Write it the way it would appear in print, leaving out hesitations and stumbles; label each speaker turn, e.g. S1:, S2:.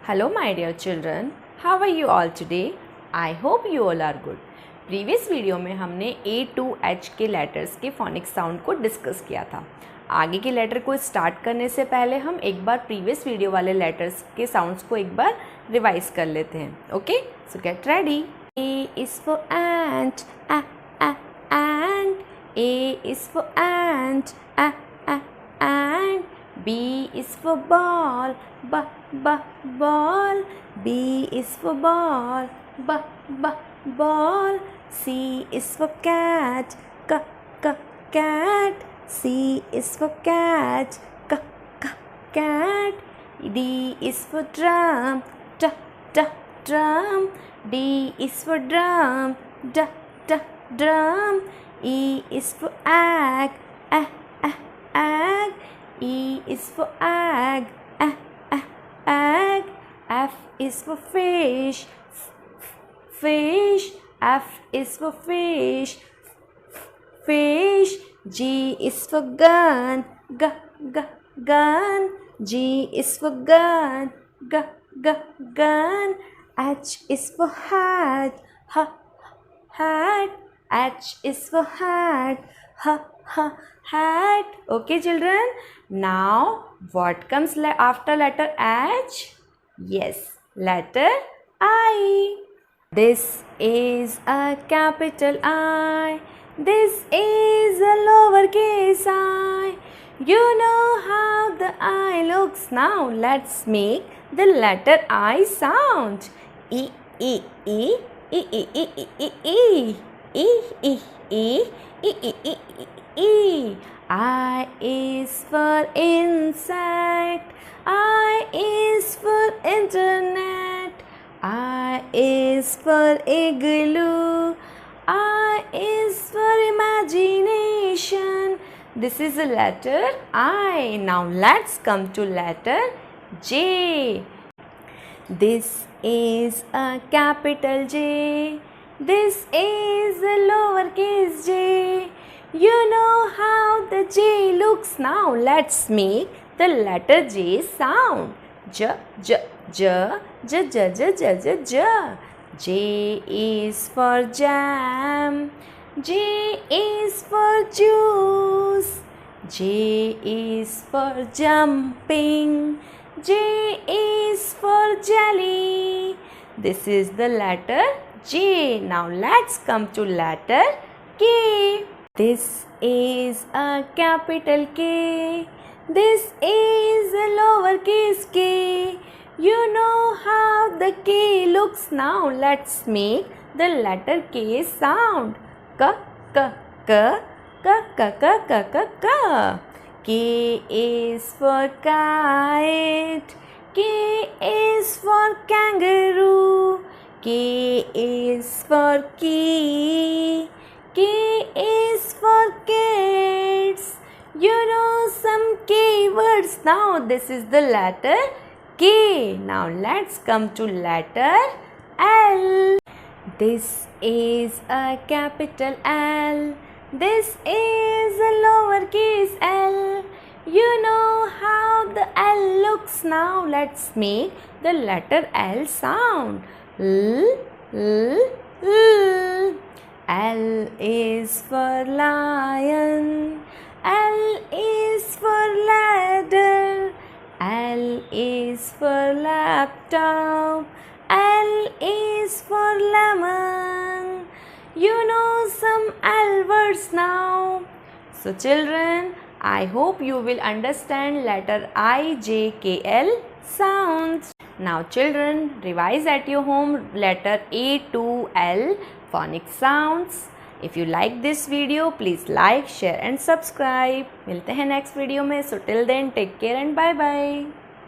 S1: Hello my dear children, how are you all today? I hope you all are good. Previous video में हमने A to H के letters के phoenix sound को discuss किया था. आगे के लेटर को स्टार्ट करने से पहले हम एक बार प्रीवियस वीडियो वाले लेटर्स के साउंड्स को एक बार रिवाइज कर लेते हैं. Okay, so get ready. A is for ant, ant. A is for ant, ant. B is for ball, ball. B is for ball, ball. C is for cat, cat. C is for cat, cat. D is for drum, drum. D is for drum, drum. E is for egg, egg. E is for egg, egg. F is for fish, fish. F is for fish, fish. G is for gun, gun. G is for gun, gun. H is for hat, hat. H is for hat, hat. Okay children, now what comes after letter H? Yes, letter I. This is a capital I. This is a lowercase I. You know how the I looks. Now let's make the letter I sound. E, E, E, E, E, E, E, E, E. E, E, E, E, E, E, E. I is for insect. I is for internet. I is for igloo. I is for imagination. This is the letter I. Now let's come to letter J. This is a capital J. This is a lowercase j. You know how the J looks. Now let's make the letter J sound. J, J, J, J, J, J, J, J, J. J is for jam. J is for juice. J is for jumping. J is for jelly. This is the letter J. Now let's come to letter K. This is a capital K. This is a lowercase k. You know how the K looks. Now let's make the letter K sound. K, K, K, K, K, K, K, K, K. K is for kite. K is for kangaroo. K is for key. K is for kids. You know some K words. Now this is the letter K. Now let's come to letter L. This is a capital L. This is a lowercase l. You know how the L looks. Now let's make the letter L sound. L, L, L. L is for lion. L is for ladder. L is for laptop. L is for lemon. You know some L words now. So children, I hope you will understand letter I, J, K, L sounds. Now children, revise at your home letter A to L phonics sounds. If you like this video, please like, share and subscribe. मिलते हैं next video में. So till then, take care and bye bye.